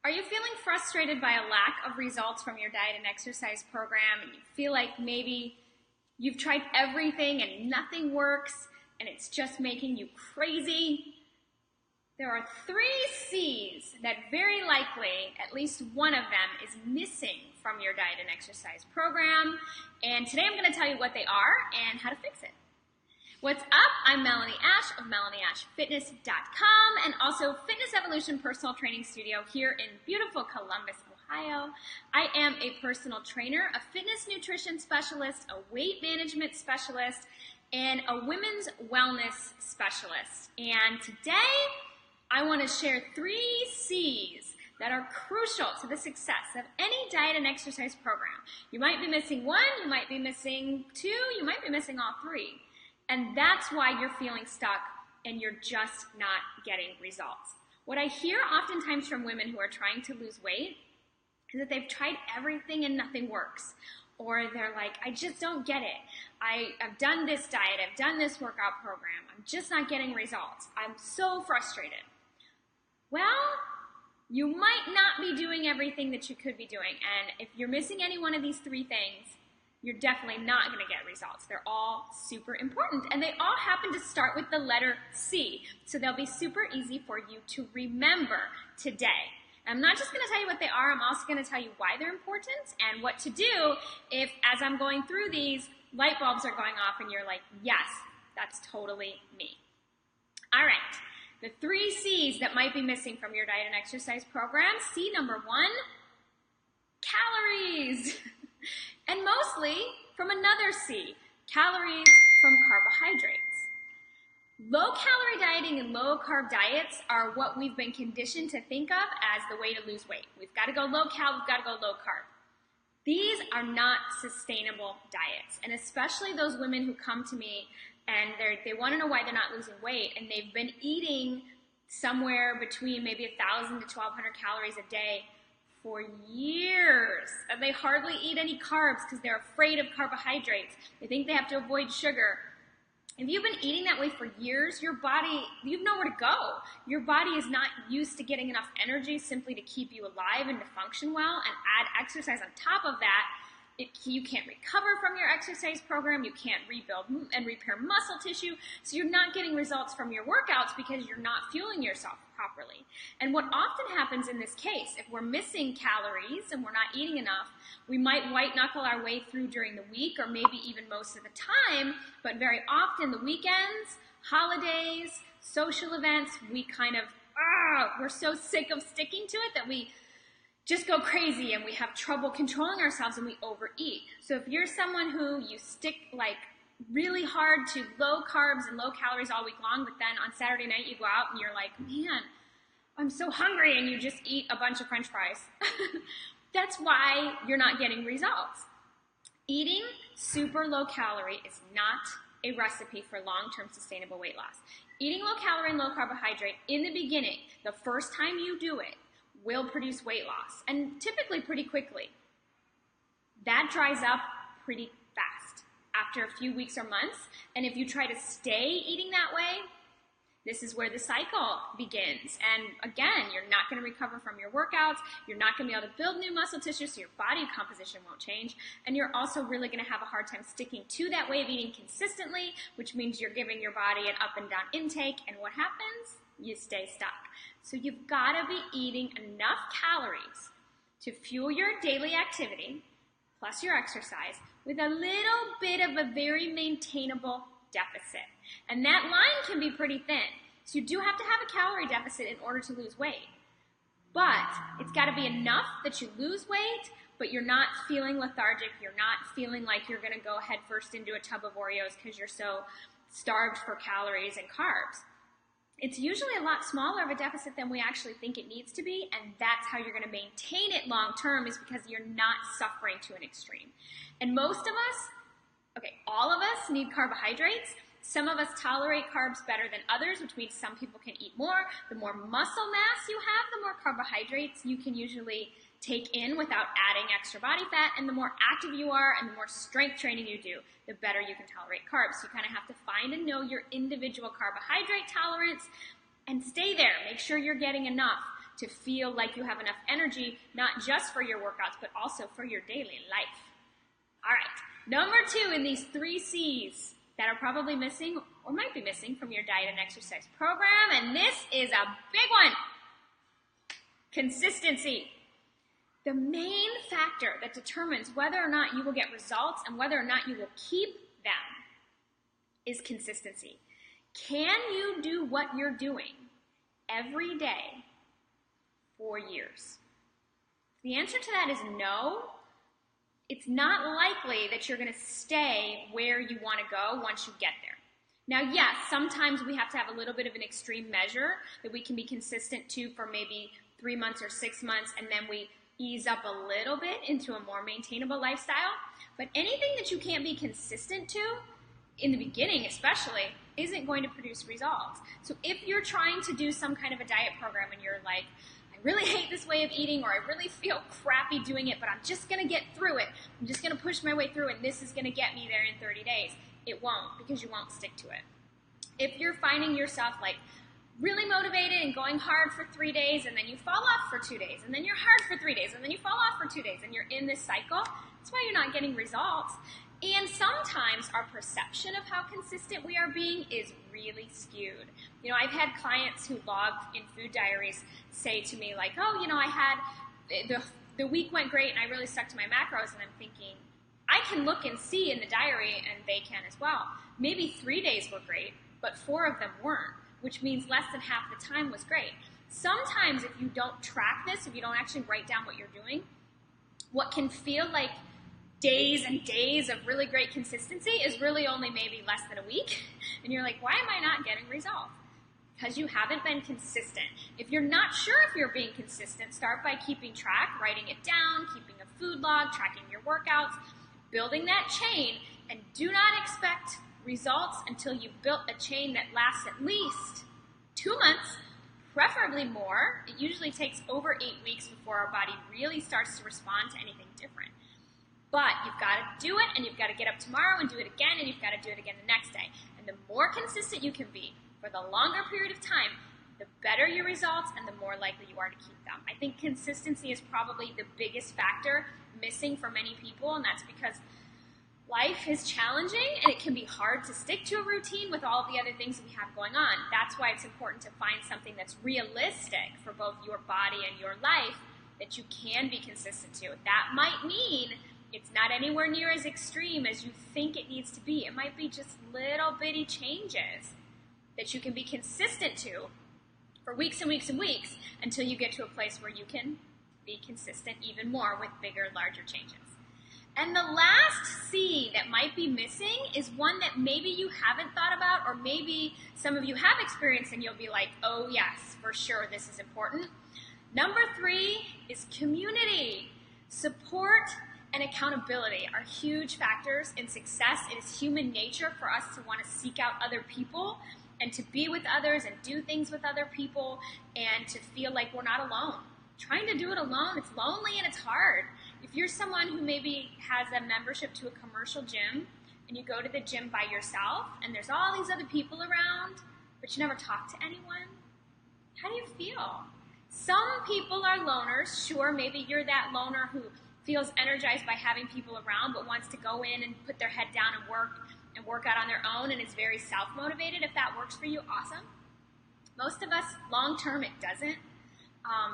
Are you feeling frustrated by a lack of results from your diet and exercise program, and you feel like maybe you've tried everything and nothing works and it's just making you crazy? There are 3 C's that very likely at least one of them is missing from your diet and exercise program, and today I'm going to tell you what they are and how to fix it. What's up? I'm Melanie Ash of MelanieAshFitness.com and also Fitness Evolution Personal Training Studio here in beautiful Columbus, Ohio. I am a personal trainer, a fitness nutrition specialist, a weight management specialist, and a women's wellness specialist. And today I want to share 3 C's that are crucial to the success of any diet and exercise program. You might be missing 1, you might be missing 2, you might be missing all 3. And that's why you're feeling stuck and you're just not getting results. What I hear oftentimes from women who are trying to lose weight is that they've tried everything and nothing works. Or they're like, I just don't get it. I've done this diet, I've done this workout program, I'm just not getting results. I'm so frustrated. Well, you might not be doing everything that you could be doing. And if you're missing any one of these 3 things, you're definitely not going to get results. They're all super important, and they all happen to start with the letter C, so they'll be super easy for you to remember today. I'm not just going to tell you what they are, I'm also going to tell you why they're important and what to do if, as I'm going through these, light bulbs are going off and you're like, yes, that's totally me. All right, the 3 C's that might be missing from your diet and exercise program. C number 1, calories. And mostly from another C, calories from carbohydrates. Low-calorie dieting and low-carb diets are what we've been conditioned to think of as the way to lose weight. We've got to go low-cal, we've got to go low-carb. These are not sustainable diets, and especially those women who come to me and they want to know why they're not losing weight, and they've been eating somewhere between maybe 1,000 to 1,200 calories a day for years, and they hardly eat any carbs because they're afraid of carbohydrates. They think they have to avoid sugar. If you've been eating that way for years, your body, you have nowhere to go. Your body is not used to getting enough energy simply to keep you alive and to function well, and add exercise on top of that. You can't recover from your exercise program, you can't rebuild and repair muscle tissue, so you're not getting results from your workouts because you're not fueling yourself properly. And what often happens in this case, if we're missing calories and we're not eating enough, we might white knuckle our way through during the week or maybe even most of the time, but very often the weekends, holidays, social events, we kind of, we're so sick of sticking to it that we just go crazy and we have trouble controlling ourselves and we overeat. So if you're someone who you stick like really hard to low carbs and low calories all week long, but then on Saturday night you go out and you're like, man, I'm so hungry, and you just eat a bunch of French fries. That's why you're not getting results. Eating super low calorie is not a recipe for long-term sustainable weight loss. Eating low calorie and low carbohydrate in the beginning, the first time you do it, will produce weight loss, and typically pretty quickly. That dries up pretty fast after a few weeks or months, and if you try to stay eating that way, this is where the cycle begins. And again, you're not going to recover from your workouts, you're not going to be able to build new muscle tissue, so your body composition won't change, and you're also really going to have a hard time sticking to that way of eating consistently, which means you're giving your body an up and down intake, and what happens? You stay stuck. So you've got to be eating enough calories to fuel your daily activity, plus your exercise, with a little bit of a very maintainable deficit. And that line can be pretty thin. So you do have to have a calorie deficit in order to lose weight. But it's got to be enough that you lose weight, but you're not feeling lethargic. You're not feeling like you're going to go head first into a tub of Oreos because you're so starved for calories and carbs. It's usually a lot smaller of a deficit than we actually think it needs to be, and that's how you're going to maintain it long term, is because you're not suffering to an extreme. And most of us, all of us need carbohydrates. Some of us tolerate carbs better than others, which means some people can eat more. The more muscle mass you have, the more carbohydrates you can usually take in without adding extra body fat, and the more active you are and the more strength training you do, the better you can tolerate carbs. So you kind of have to find and know your individual carbohydrate tolerance and stay there. Make sure you're getting enough. to feel like you have enough energy, not just for your workouts, but also for your daily life. All right, number 2 in these 3 C's that are probably missing or might be missing from your diet and exercise program, and this is a big one: consistency. The main factor that determines whether or not you will get results and whether or not you will keep them is consistency. Can you do what you're doing every day for years? The answer to that is no. It's not likely that you're going to stay where you want to go once you get there. Now, yes, sometimes we have to have a little bit of an extreme measure that we can be consistent to for maybe 3 months or 6 months, and then we ease up a little bit into a more maintainable lifestyle. But anything that you can't be consistent to, in the beginning especially, isn't going to produce results. So if you're trying to do some kind of a diet program and you're like, I really hate this way of eating, or I really feel crappy doing it, but I'm just going to get through it. I'm just going to push my way through it, and this is going to get me there in 30 days. It won't, because you won't stick to it. If you're finding yourself like really motivated and going hard for 3 days, and then you fall off for 2 days, and then you're hard for 3 days, and then you fall off for 2 days, and you're in this cycle, that's why you're not getting results. And sometimes our perception of how consistent we are being is really skewed. You know, I've had clients who log in food diaries say to me like, oh, you know, I had, the week went great and I really stuck to my macros, and I'm thinking, I can look and see in the diary, and they can as well. Maybe 3 days were great, but 4 of them weren't, which means less than half the time was great. Sometimes if you don't track this, if you don't actually write down what you're doing, what can feel like days and days of really great consistency is really only maybe less than a week. And you're like, why am I not getting results? Because you haven't been consistent. If you're not sure if you're being consistent, start by keeping track, writing it down, keeping a food log, tracking your workouts, building that chain, and do not expect results until you've built a chain that lasts at least 2 months, preferably more. It usually takes over 8 weeks before our body really starts to respond to anything different. But you've got to do it, and you've got to get up tomorrow and do it again, and you've got to do it again the next day. And the more consistent you can be for the longer period of time, the better your results and the more likely you are to keep them. I think consistency is probably the biggest factor missing for many people, and that's because life is challenging and it can be hard to stick to a routine with all the other things we have going on. That's why it's important to find something that's realistic for both your body and your life that you can be consistent to. That might mean it's not anywhere near as extreme as you think it needs to be. It might be just little bitty changes that you can be consistent to for weeks and weeks and weeks until you get to a place where you can be consistent even more with bigger, larger changes. And the last C that might be missing is one that maybe you haven't thought about, or maybe some of you have experienced and you'll be like, oh yes, for sure, this is important. Number 3 is community. Support and accountability are huge factors in success. It is human nature for us to want to seek out other people and to be with others and do things with other people and to feel like we're not alone. Trying to do it alone, it's lonely and it's hard. If you're someone who maybe has a membership to a commercial gym and you go to the gym by yourself and there's all these other people around, but you never talk to anyone, how do you feel? Some people are loners. Sure, maybe you're that loner who feels energized by having people around but wants to go in and put their head down and work out on their own and is very self-motivated. If that works for you, awesome. Most of us, long-term, it doesn't.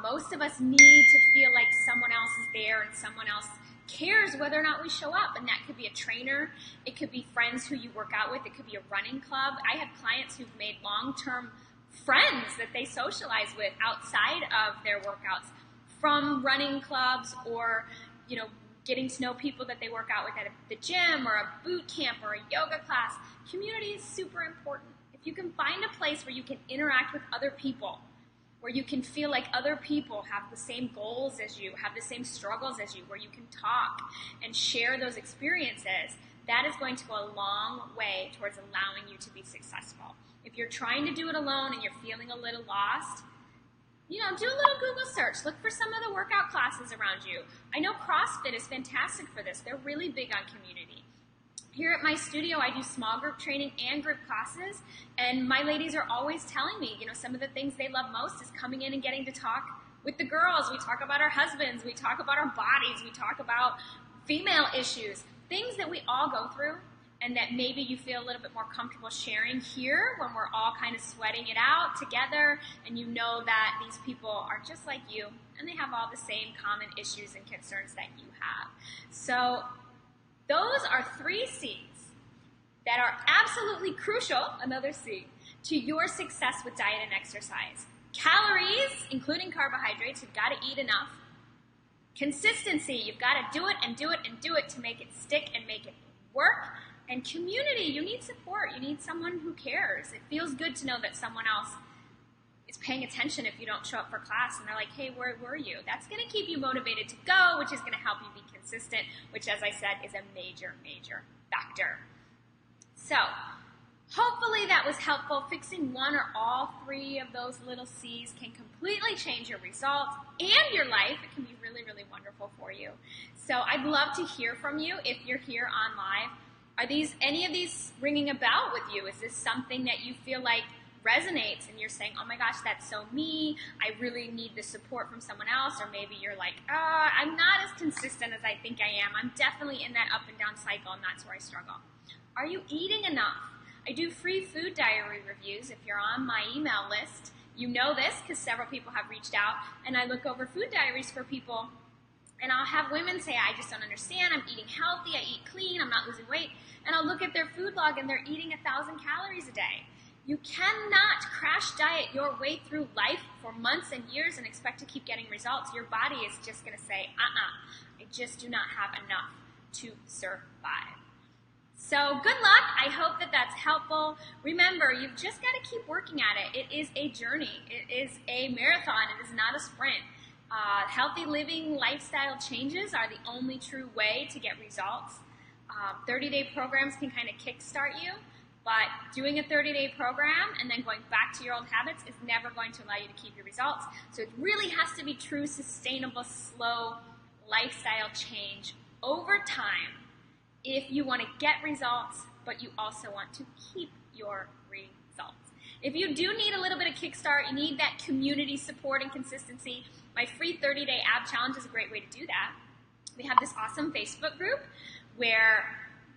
Most of us need to feel like someone else is there and someone else cares whether or not we show up. And that could be a trainer. It could be friends who you work out with. It could be a running club. I have clients who've made long-term friends that they socialize with outside of their workouts from running clubs or, you know, getting to know people that they work out with at the gym or a boot camp or a yoga class. Community is super important. If you can find a place where you can interact with other people, where you can feel like other people have the same goals as you, have the same struggles as you, where you can talk and share those experiences, that is going to go a long way towards allowing you to be successful. If you're trying to do it alone and you're feeling a little lost, you know, do a little Google search. Look for some of the workout classes around you. I know CrossFit is fantastic for this. They're really big on community. Here at my studio, I do small group training and group classes, and my ladies are always telling me, some of the things they love most is coming in and getting to talk with the girls. We talk about our husbands, we talk about our bodies, we talk about female issues, things that we all go through, and that maybe you feel a little bit more comfortable sharing here when we're all kind of sweating it out together, and you know that these people are just like you, and they have all the same common issues and concerns that you have. So those are 3 C's that are absolutely crucial, another C, to your success with diet and exercise. Calories, including carbohydrates, you've got to eat enough. Consistency, you've got to do it and do it and do it to make it stick and make it work. And community, you need support. You need someone who cares. It feels good to know that someone else is paying attention if you don't show up for class and they're like, hey, where were you? That's going to keep you motivated to go, which is going to help you be consistent, which, as I said, is a major, major factor. So hopefully that was helpful. Fixing 1 or all 3 of those little C's can completely change your results and your life. It can be really, really wonderful for you. So I'd love to hear from you if you're here on live. Are any of these ringing a bell with you? Is this something that you feel like resonates and you're saying, oh my gosh, that's so me, I really need the support from someone else? Or maybe you're like, I'm not as consistent as I think I am. I'm definitely in that up and down cycle, and that's where I struggle. Are you eating enough? I do free food diary reviews. If you're on my email list, you know this because several people have reached out, and I look over food diaries for people, and I'll have women say, I just don't understand, I'm eating healthy, I eat clean, I'm not losing weight, and I'll look at their food log and they're eating 1,000 calories a day. You cannot crash diet your way through life for months and years and expect to keep getting results. Your body is just going to say, I just do not have enough to survive. So good luck. I hope that that's helpful. Remember, you've just got to keep working at it. It is a journey. It is a marathon. It is not a sprint. Healthy living lifestyle changes are the only true way to get results. 30-day programs can kind of kickstart you, but doing a 30-day program and then going back to your old habits is never going to allow you to keep your results. So it really has to be true, sustainable, slow lifestyle change over time if you want to get results, but you also want to keep your results. If you do need a little bit of kickstart, you need that community support and consistency, my free 30-day ab challenge is a great way to do that. We have this awesome Facebook group where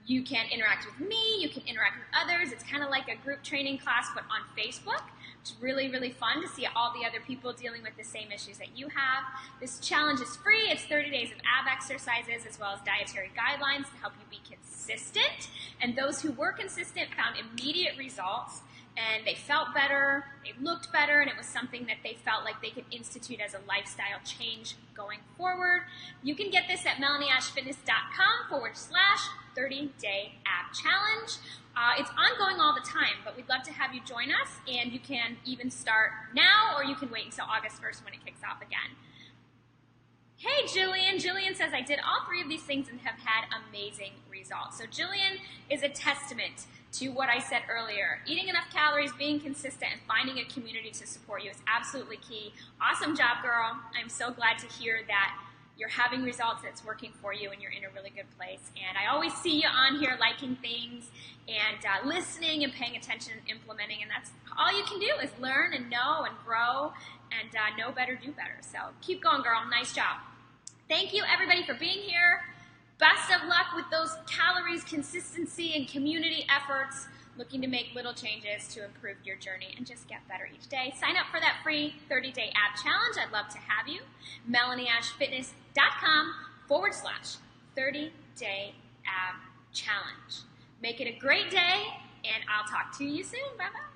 you can interact with me, you can interact with others. It's kind of like a group training class, but on Facebook. It's really, really fun to see all the other people dealing with the same issues that you have. This challenge is free. It's 30 days of ab exercises as well as dietary guidelines to help you be consistent. And those who were consistent found immediate results, and they felt better, they looked better, and it was something that they felt like they could institute as a lifestyle change going forward. You can get this at melanieashfitness.com/30-day ab challenge. It's ongoing all the time, but we'd love to have you join us, and you can even start now, or you can wait until August 1st when it kicks off again. Hey, Jillian. Jillian says, I did all 3 of these things and have had amazing results. So Jillian is a testament to what I said earlier. Eating enough calories, being consistent, and finding a community to support you is absolutely key. Awesome job, girl. I'm so glad to hear that you're having results, that's working for you, and you're in a really good place. And I always see you on here liking things and listening and paying attention and implementing, and that's all you can do is learn and know and grow and know better, do better. So keep going, girl. Nice job. Thank you, everybody, for being here. Best of luck with those calories, consistency, and community efforts, looking to make little changes to improve your journey and just get better each day. Sign up for that free 30-day ab challenge. I'd love to have you. melanieashfitness.com/30-day ab challenge. Make it a great day, and I'll talk to you soon. Bye-bye.